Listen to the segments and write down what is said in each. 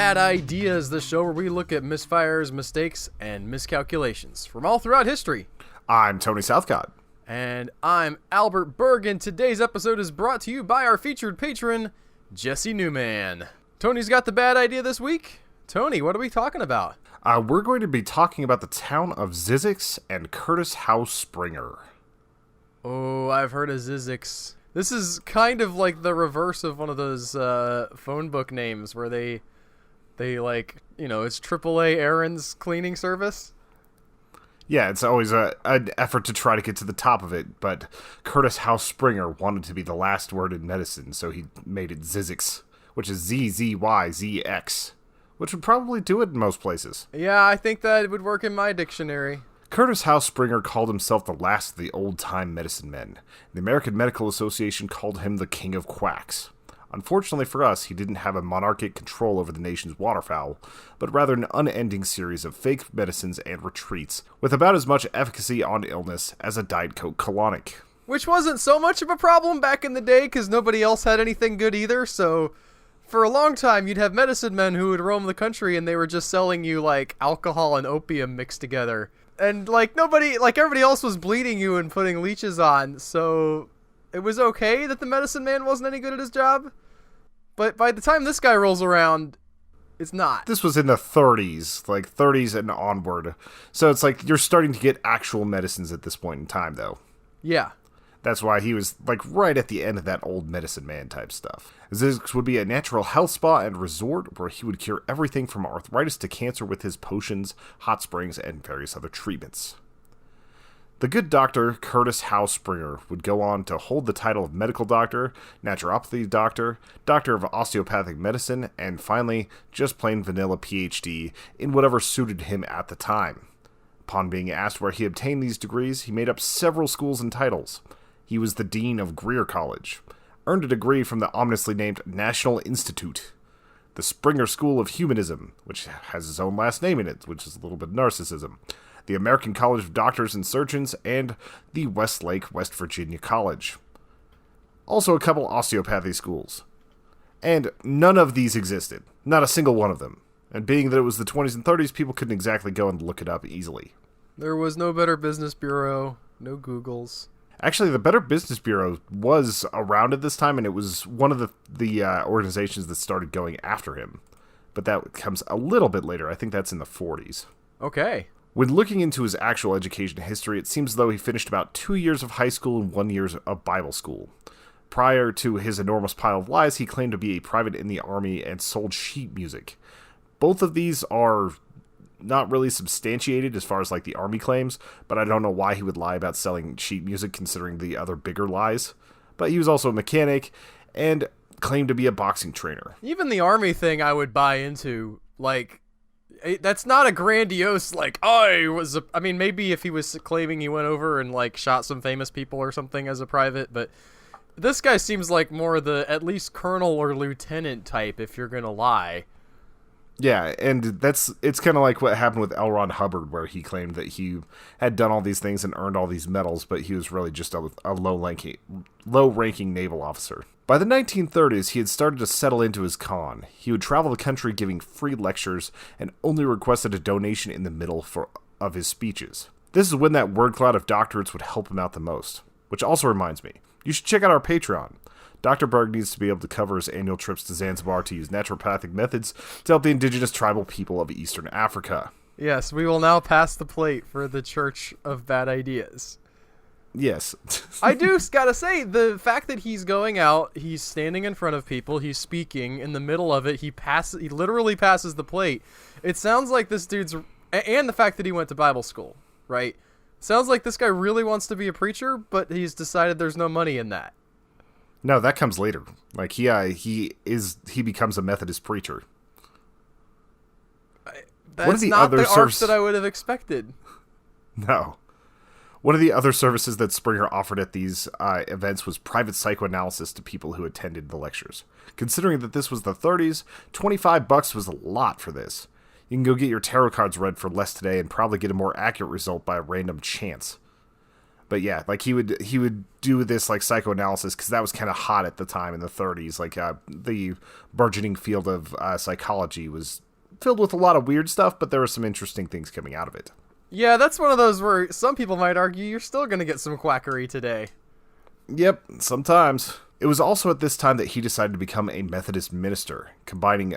Bad Ideas, the show where we look at misfires, mistakes, and miscalculations from all throughout history. I'm Tony Southcott. And I'm Albert Berg, and today's episode is brought to you by our featured patron, Jesse Newman. Tony's got the bad idea this week. Tony, what are we talking about? We're going to be talking about the town of Zzyzx and Curtis Howe Springer. Oh, I've heard of Zzyzx. This is kind of like the reverse of one of those phone book names where they like, you know, it's AAA Aaron's cleaning service. Yeah, it's always an effort to try to get to the top of it, but Curtis Howe Springer wanted to be the last word in medicine, so he made it Zzyzx, which is Z-Z-Y-Z-X, which would probably do it in most places. Yeah, I think that would work in my dictionary. Curtis Howe Springer called himself the last of the old-time medicine men. The American Medical Association called him the king of quacks. Unfortunately for us, he didn't have a monarchic control over the nation's waterfowl, but rather an unending series of fake medicines and retreats, with about as much efficacy on illness as a Diet Coke colonic. Which wasn't so much of a problem back in the day, because nobody else had anything good either, so for a long time you'd have medicine men who would roam the country and they were just selling you, like, alcohol and opium mixed together. And, like, everybody else was bleeding you and putting leeches on, so it was okay that the medicine man wasn't any good at his job. But by the time this guy rolls around, it's not. This was in the 30s, like 30s and onward. So it's like you're starting to get actual medicines at this point in time, though. Yeah. That's why he was, like, right at the end of that old medicine man type stuff. Zzyzx would be a natural health spa and resort where he would cure everything from arthritis to cancer with his potions, hot springs, and various other treatments. The good doctor, Curtis Howe Springer, would go on to hold the title of medical doctor, naturopathy doctor, doctor of osteopathic medicine, and finally, just plain vanilla PhD in whatever suited him at the time. Upon being asked where he obtained these degrees, he made up several schools and titles. He was the dean of Greer College, earned a degree from the ominously named National Institute, the Springer School of Humanism, which has its own last name in it, which is a little bit narcissism, the American College of Doctors and Surgeons, and the Westlake, West Virginia College. Also a couple osteopathy schools. And none of these existed. Not a single one of them. And being that it was the 20s and 30s, people couldn't exactly go and look it up easily. There was no Better Business Bureau, no Googles. Actually, the Better Business Bureau was around at this time, and it was one of the organizations that started going after him. But that comes a little bit later. I think that's in the 40s. Okay. When looking into his actual education history, it seems as though he finished about 2 years of high school and 1 year of Bible school. Prior to his enormous pile of lies, he claimed to be a private in the army and sold sheet music. Both of these are not really substantiated as far as, like, the army claims, but I don't know why he would lie about selling sheet music considering the other bigger lies. But he was also a mechanic and claimed to be a boxing trainer. Even the army thing I would buy into, like, that's not a grandiose, like, I mean, maybe if he was claiming he went over and, like, shot some famous people or something as a private, but this guy seems like more the at least colonel or lieutenant type if you're gonna lie. Yeah, and it's kind of like what happened with L. Ron Hubbard, where he claimed that he had done all these things and earned all these medals, but he was really just a low-ranking naval officer. By the 1930s, he had started to settle into his con. He would travel the country giving free lectures and only requested a donation in the middle of his speeches. This is when that word cloud of doctorates would help him out the most. Which also reminds me, you should check out our Patreon. Dr. Berg needs to be able to cover his annual trips to Zanzibar to use naturopathic methods to help the indigenous tribal people of Eastern Africa. Yes, we will now pass the plate for the Church of Bad Ideas. Yes. I do gotta say, the fact that he's going out, he's standing in front of people, he's speaking, in the middle of it, he literally passes the plate. It sounds like this dude's, and the fact that he went to Bible school, right? Sounds like this guy really wants to be a preacher, but he's decided there's no money in that. No, that comes later. Like, he becomes a Methodist preacher. That's not the arc that I would have expected. No. One of the other services that Springer offered at these events was private psychoanalysis to people who attended the lectures. Considering that this was the 30s, $25 was a lot for this. You can go get your tarot cards read for less today and probably get a more accurate result by a random chance. But yeah, like he would do this like psychoanalysis because that was kind of hot at the time in the 30s. Like the burgeoning field of psychology was filled with a lot of weird stuff, but there were some interesting things coming out of it. Yeah, that's one of those where some people might argue you're still going to get some quackery today. Yep, sometimes. It was also at this time that he decided to become a Methodist minister, combining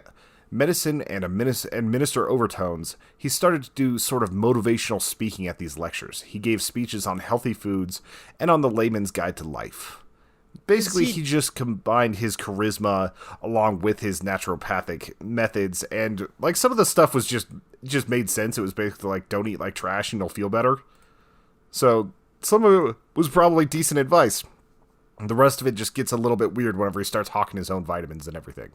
medicine and minister overtones. He started to do sort of motivational speaking at these lectures. He gave speeches on healthy foods and on the layman's guide to life. Basically, he just combined his charisma along with his naturopathic methods, and like some of the stuff was just made sense. It was basically like, don't eat like trash and you'll feel better. So some of it was probably decent advice. The rest of it just gets a little bit weird whenever he starts hawking his own vitamins and everything.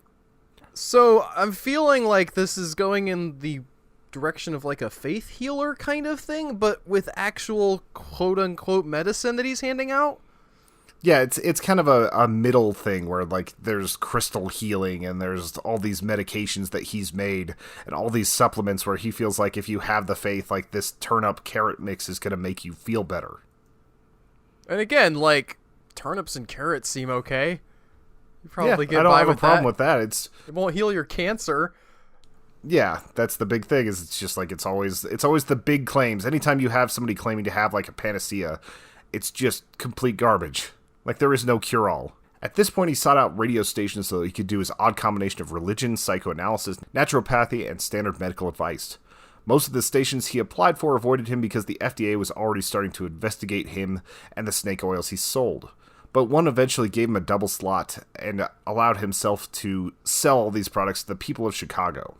So I'm feeling like this is going in the direction of like a faith healer kind of thing, but with actual quote-unquote medicine that he's handing out? Yeah, it's kind of a middle thing where like there's crystal healing and there's all these medications that he's made and all these supplements where he feels like if you have the faith, like this turnip carrot mix is going to make you feel better. And again, like turnips and carrots seem okay. You probably get I don't by have with a problem that. with that. It won't heal your cancer. Yeah, that's the big thing. Is it's just like it's always the big claims. Anytime you have somebody claiming to have like a panacea, it's just complete garbage. Like there is no cure-all. At this point, he sought out radio stations so that he could do his odd combination of religion, psychoanalysis, naturopathy, and standard medical advice. Most of the stations he applied for avoided him because the FDA was already starting to investigate him and the snake oils he sold. But one eventually gave him a double slot and allowed himself to sell all these products to the people of Chicago.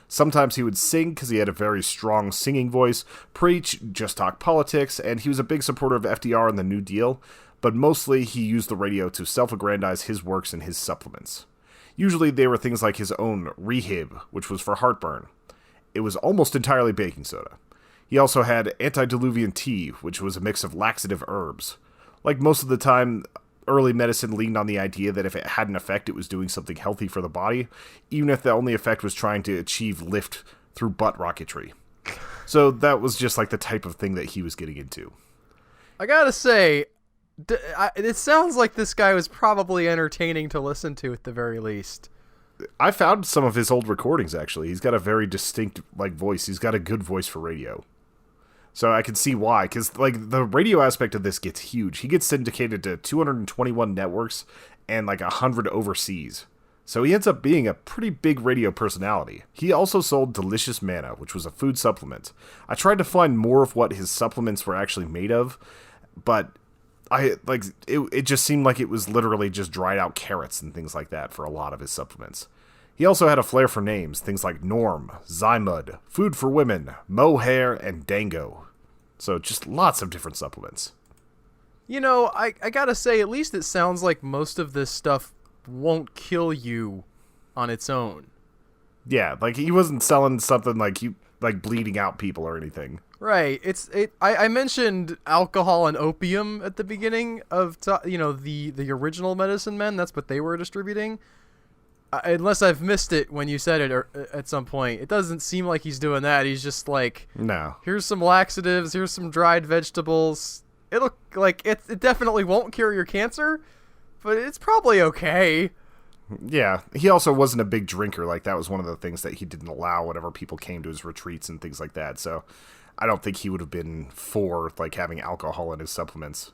Sometimes he would sing because he had a very strong singing voice, preach, just talk politics, and he was a big supporter of FDR and the New Deal, but mostly he used the radio to self-aggrandize his works and his supplements. Usually they were things like his own Rehab, which was for heartburn. It was almost entirely baking soda. He also had antediluvian tea, which was a mix of laxative herbs. Like most of the time, early medicine leaned on the idea that if it had an effect, it was doing something healthy for the body, even if the only effect was trying to achieve lift through butt rocketry. So that was just like the type of thing that he was getting into. I gotta say, it sounds like this guy was probably entertaining to listen to at the very least. I found some of his old recordings, actually. He's got a very distinct like voice. He's got a good voice for radio. So I can see why, because like the radio aspect of this gets huge. He gets syndicated to 221 networks and like 100 overseas. So he ends up being a pretty big radio personality. He also sold Delicious Manna, which was a food supplement. I tried to find more of what his supplements were actually made of, but it just seemed like it was literally just dried out carrots and things like that for a lot of his supplements. He also had a flair for names, things like Norm, Zymud, Food for Women, Mohair, and Dango. So just lots of different supplements. You know, I gotta say, at least it sounds like most of this stuff won't kill you on its own. Yeah, like he wasn't selling something like bleeding out people or anything. Right. I mentioned alcohol and opium at the beginning of the original Medicine Men. That's what they were distributing. Unless I've missed it when you said it at some point. It doesn't seem like he's doing that. He's just like, no. Here's some laxatives. Here's some dried vegetables. It'll like it definitely won't cure your cancer, but it's probably okay. Yeah, he also wasn't a big drinker. Like that was one of the things that he didn't allow whenever people came to his retreats and things like that. So I don't think he would have been for like having alcohol in his supplements.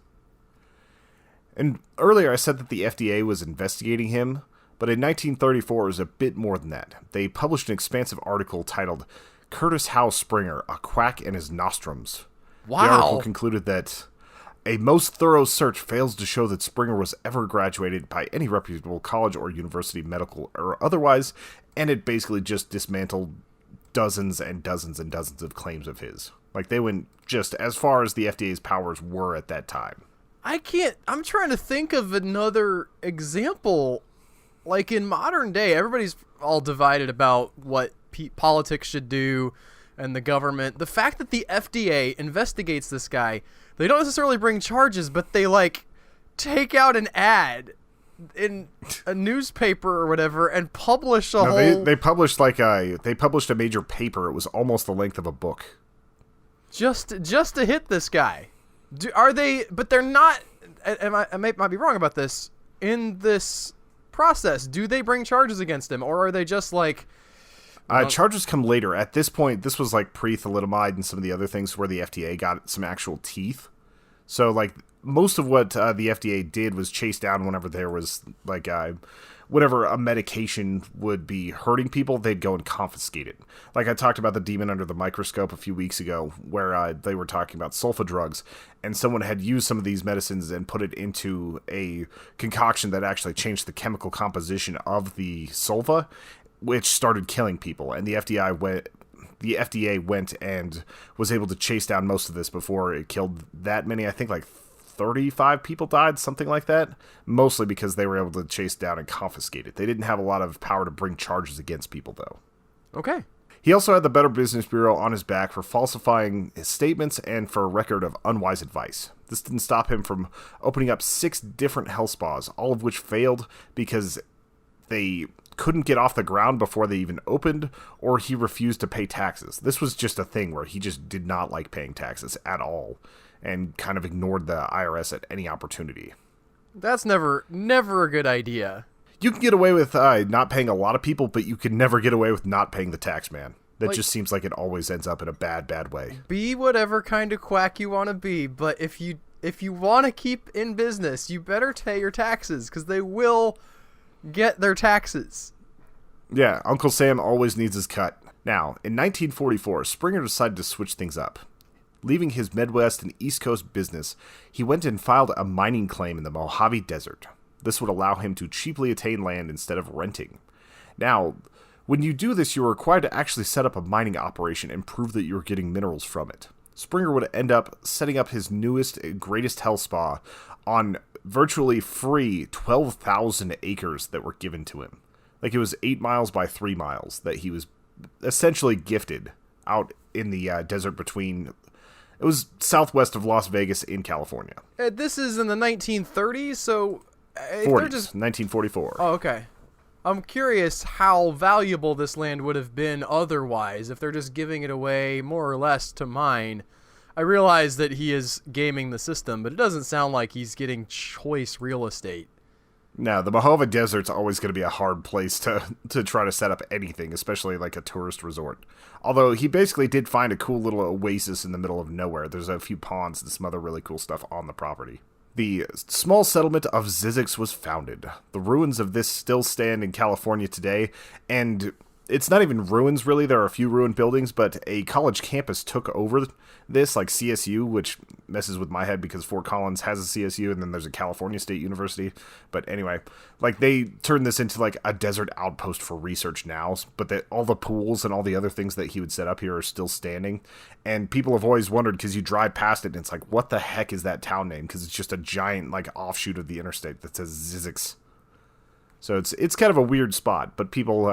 And earlier I said that the FDA was investigating him. But in 1934, it was a bit more than that. They published an expansive article titled Curtis Howe Springer, a Quack and His Nostrums. Wow. The article concluded that a most thorough search fails to show that Springer was ever graduated by any reputable college or university, medical or otherwise, and it basically just dismantled dozens and dozens and dozens of claims of his. Like, they went just as far as the FDA's powers were at that time. I'm trying to think of another example. Like in modern day, everybody's all divided about what politics should do and the government. The fact that the FDA investigates this guy, they don't necessarily bring charges, but they like take out an ad in a newspaper or whatever and publish a whole... They published a major paper. It was almost the length of a book. Just to hit this guy. Are they? But they're not. I might be wrong about this. In this process, do they bring charges against him, or are they just like? Charges come later. At this point, this was like pre-thalidomide and some of the other things where the FDA got some actual teeth. So, like, most of what the FDA did was chase down whenever there was, like, whatever a medication would be hurting people, they'd go and confiscate it. Like I talked about the demon under the microscope a few weeks ago, where they were talking about sulfa drugs, and someone had used some of these medicines and put it into a concoction that actually changed the chemical composition of the sulfa, which started killing people. And the FDA went and was able to chase down most of this before it killed that many. I think like 35 people died, something like that, mostly because they were able to chase down and confiscate it. They didn't have a lot of power to bring charges against people, though. Okay. He also had the Better Business Bureau on his back for falsifying his statements and for a record of unwise advice. This didn't stop him from opening up 6 different health spas, all of which failed because they couldn't get off the ground before they even opened, or he refused to pay taxes. This was just a thing where he just did not like paying taxes at all, and kind of ignored the IRS at any opportunity. That's never a good idea. You can get away with not paying a lot of people, but you can never get away with not paying the tax man. That just seems like it always ends up in a bad way. Be whatever kind of quack you want to be, but if you want to keep in business, you better pay your taxes, because they will get their taxes. Yeah, Uncle Sam always needs his cut. Now, in 1944, Springer decided to switch things up. Leaving his Midwest and East Coast business, he went and filed a mining claim in the Mojave Desert. This would allow him to cheaply attain land instead of renting. Now, when you do this, you're required to actually set up a mining operation and prove that you're getting minerals from it. Springer would end up setting up his newest and greatest health spa on virtually free 12,000 acres that were given to him. Like, it was 8 miles by 3 miles that he was essentially gifted out in the desert between... It was southwest of Las Vegas in California. This is in the 1930s, so... 40s, 1944. Oh, okay. I'm curious how valuable this land would have been otherwise if they're just giving it away more or less to mine. I realize that he is gaming the system, but it doesn't sound like he's getting choice real estate. No, the Mojave Desert's always going to be a hard place to try to set up anything, especially like a tourist resort. Although he basically did find a cool little oasis in the middle of nowhere. There's a few ponds and some other really cool stuff on the property. The small settlement of Zzyzx was founded. The ruins of this still stand in California today, and it's not even ruins, really. There are a few ruined buildings, but a college campus took over this, like CSU, which messes with my head because Fort Collins has a CSU, and then there's a California State University. But anyway, like, they turned this into, like, a desert outpost for research now, but that all the pools and all the other things that he would set up here are still standing. And people have always wondered, because you drive past it, and it's like, what the heck is that town name? Because it's just a giant, like, offshoot of the interstate that says Zzyzx. So it's kind of a weird spot, but people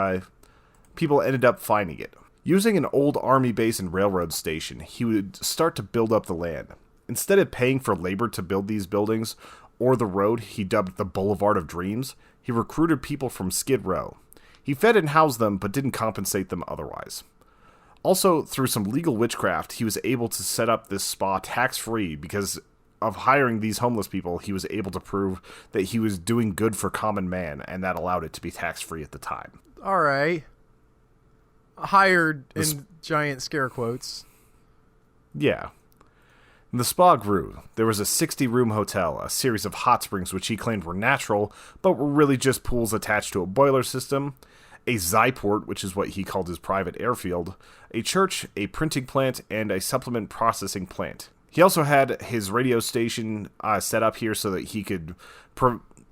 ended up finding it. Using an old army base and railroad station, he would start to build up the land. Instead of paying for labor to build these buildings, or the road he dubbed the Boulevard of Dreams, he recruited people from Skid Row. He fed and housed them, but didn't compensate them otherwise. Also, through some legal witchcraft, he was able to set up this spa tax-free because of hiring these homeless people. He was able to prove that he was doing good for common man, and that allowed it to be tax-free at the time. All right. Hired in giant scare quotes. Yeah. The spa grew. There was a 60-room hotel, a series of hot springs which he claimed were natural, but were really just pools attached to a boiler system, a Zyport, which is what he called his private airfield, a church, a printing plant, and a supplement processing plant. He also had his radio station set up here so that he could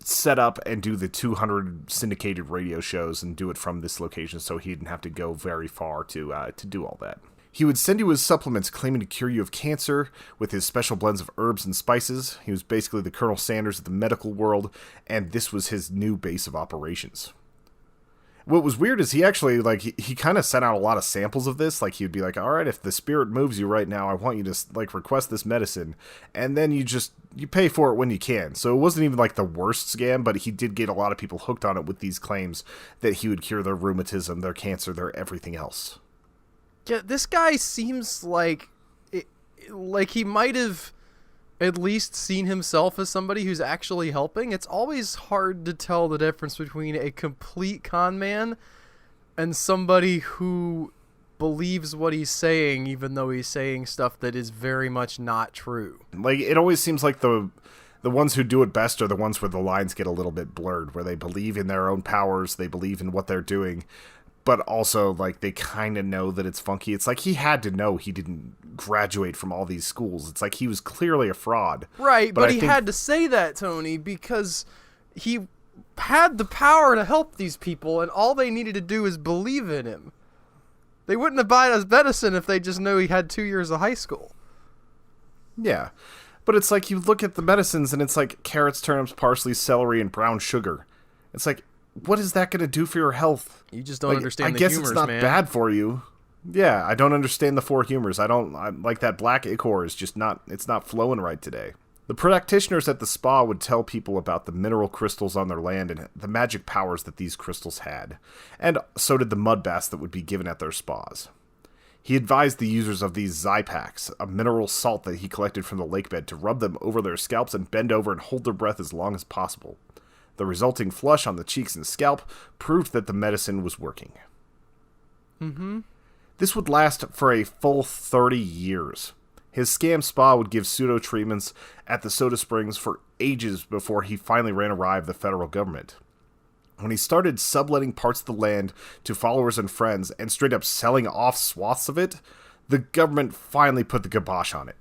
set up and do the 200 syndicated radio shows and do it from this location, so he didn't have to go very far to do all that. He would send you his supplements claiming to cure you of cancer with his special blends of herbs and spices. He was basically the Colonel Sanders of the medical world, and this was his new base of operations. What was weird is he actually, like, he kind of sent out a lot of samples of this. Like, he'd be like, all right, if the spirit moves you right now, I want you to, like, request this medicine. And then you pay for it when you can. So it wasn't even, like, the worst scam, but he did get a lot of people hooked on it with these claims that he would cure their rheumatism, their cancer, their everything else. Yeah, this guy seems like he might have at least seen himself as somebody who's actually helping. It's always hard to tell the difference between a complete con man and somebody who believes what he's saying, even though he's saying stuff that is very much not true. Like, it always seems like the ones who do it best are the ones where the lines get a little bit blurred, where they believe in their own powers, they believe in what they're doing, but also, like, they kind of know that it's funky. It's like he had to know he didn't graduate from all these schools. It's like he was clearly a fraud. Right, but he had to say that, Tony, because he had the power to help these people, and all they needed to do is believe in him. They wouldn't have bought his medicine if they just knew he had 2 years of high school. Yeah, but it's like you look at the medicines, and it's like carrots, turnips, parsley, celery, and brown sugar. It's like, what is that going to do for your health? You just don't understand the humors, humors, it's not man. bad for you. Yeah, I don't understand the 4 humors. I like that black ichor is just not, it's not flowing right today. The practitioners at the spa would tell people about the mineral crystals on their land and the magic powers that these crystals had. And so did the mud baths that would be given at their spas. He advised the users of these Zzyzx, a mineral salt that he collected from the lake bed, to rub them over their scalps and bend over and hold their breath as long as possible. The resulting flush on the cheeks and scalp proved that the medicine was working. Mm-hmm. This would last for a full 30 years. His scam spa would give pseudo-treatments at the soda springs for ages before he finally ran awry of the federal government. When he started subletting parts of the land to followers and friends and straight up selling off swaths of it, the government finally put the kibosh on it.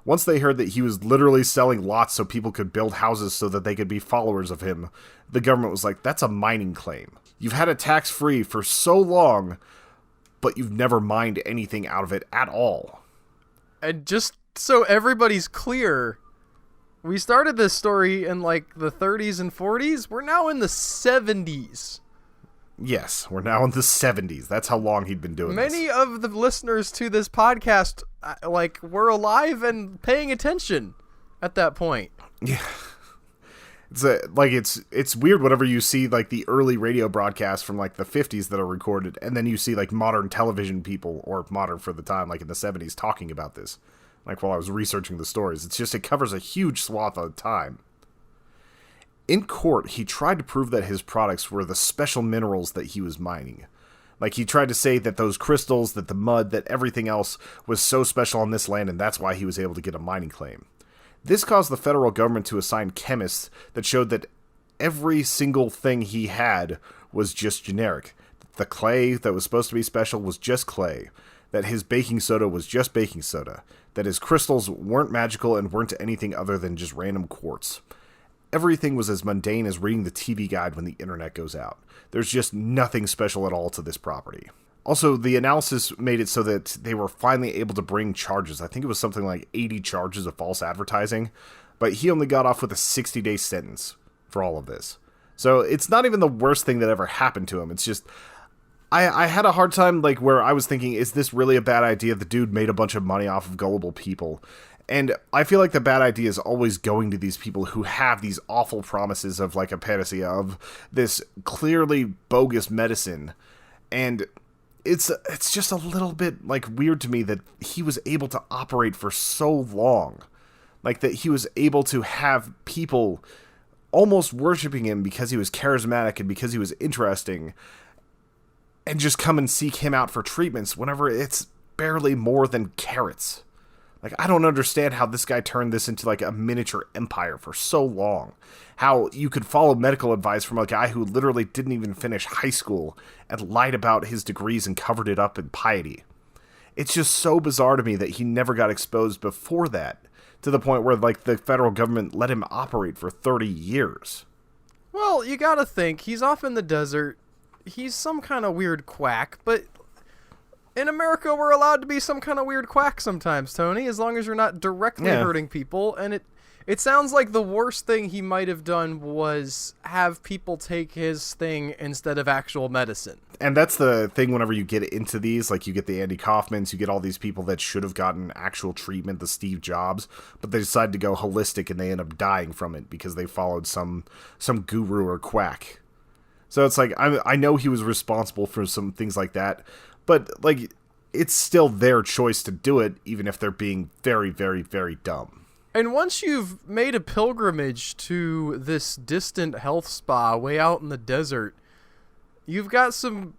Once they heard that he was literally selling lots so people could build houses so that they could be followers of him, the government was like, that's a mining claim. You've had it tax-free for so long, but you've never mined anything out of it at all. And just so everybody's clear, we started this story in like the 30s and 40s. We're now in the 70s. Yes, we're now in the 70s. That's how long he'd been doing this. Many of the listeners to this podcast, were alive and paying attention at that point. Yeah. It's weird whenever you see like the early radio broadcasts from like the 50s that are recorded, and then you see like modern television people, or modern for the time, like in the 70s, talking about this. Like while I was researching the stories, it covers a huge swath of time. In court, he tried to prove that his products were the special minerals that he was mining. Like, he tried to say that those crystals, that the mud, that everything else was so special on this land, and that's why he was able to get a mining claim. This caused the federal government to assign chemists that showed that every single thing he had was just generic. The clay that was supposed to be special was just clay. That his baking soda was just baking soda. That his crystals weren't magical and weren't anything other than just random quartz. Everything was as mundane as reading the TV guide when the internet goes out. There's just nothing special at all to this property. Also, the analysis made it so that they were finally able to bring charges. I think it was something like 80 charges of false advertising, but he only got off with a 60-day sentence for all of this. So it's not even the worst thing that ever happened to him. It's just, I had a hard time, like, where I was thinking, is this really a bad idea? The dude made a bunch of money off of gullible people. And I feel like the bad idea is always going to these people who have these awful promises of, like, a panacea, of this clearly bogus medicine. And it's just a little bit, like, weird to me that he was able to operate for so long. Like, that he was able to have people almost worshiping him because he was charismatic and because he was interesting, and just come and seek him out for treatments whenever it's barely more than carrots. Like, I don't understand how this guy turned this into, like, a miniature empire for so long. How you could follow medical advice from a guy who literally didn't even finish high school and lied about his degrees and covered it up in piety. It's just so bizarre to me that he never got exposed before that, to the point where, like, the federal government let him operate for 30 years. Well, you gotta think, he's off in the desert. He's some kind of weird quack, but in America, we're allowed to be some kind of weird quack sometimes, Tony, as long as you're not directly hurting people. And it sounds like the worst thing he might have done was have people take his thing instead of actual medicine. And that's the thing whenever you get into these, like you get the Andy Kaufmans, you get all these people that should have gotten actual treatment, the Steve Jobs, but they decide to go holistic and they end up dying from it because they followed some guru or quack. So it's like, I know he was responsible for some things like that, but, like, it's still their choice to do it, even if they're being very, very, very dumb. And once you've made a pilgrimage to this distant health spa way out in the desert, you've got some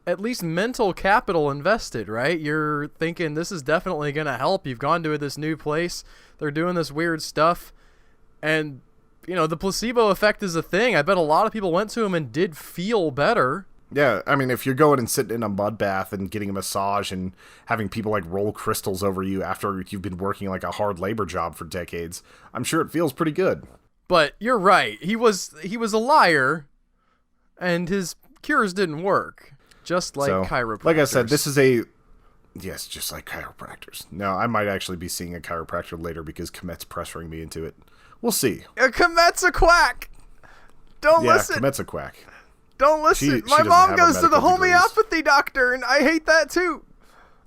at least mental capital invested, right? You're thinking this is definitely going to help. You've gone to this new place. They're doing this weird stuff. And, you know, the placebo effect is a thing. I bet a lot of people went to them and did feel better. Yeah, I mean, if you're going and sitting in a mud bath and getting a massage and having people like roll crystals over you after you've been working like a hard labor job for decades, I'm sure it feels pretty good. But you're right. He was a liar, and his cures didn't work. Just like chiropractors. Like I said, this is yes, just like chiropractors. Now, I might actually be seeing a chiropractor later because Komet's pressuring me into it. We'll see. Komet's a quack. Don't listen. Yeah, Komet's a quack. Don't listen. She My mom goes to the medical homeopathy doctor, and I hate that too.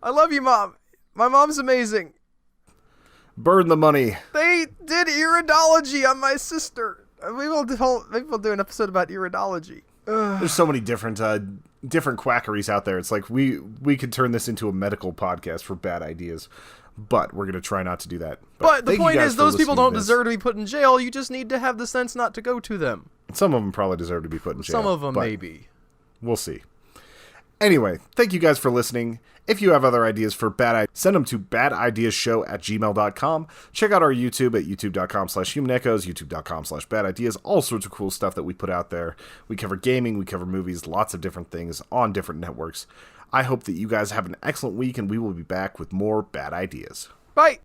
I love you, Mom. My mom's amazing. Burn the money. They did iridology on my sister. Maybe we'll do an episode about iridology. There's so many different quackeries out there. It's like we could turn this into a medical podcast for bad ideas, but we're going to try not to do that. But the point is, those people don't deserve to be put in jail. You just need to have the sense not to go to them. Some of them probably deserve to be put in jail. Some of them maybe. We'll see. Anyway, thank you guys for listening. If you have other ideas for bad ideas, send them to badideasshow@gmail.com. Check out our YouTube at youtube.com/humanechoes, youtube.com/badideas. All sorts of cool stuff that we put out there. We cover gaming, we cover movies, lots of different things on different networks. I hope that you guys have an excellent week, and we will be back with more bad ideas. Bye!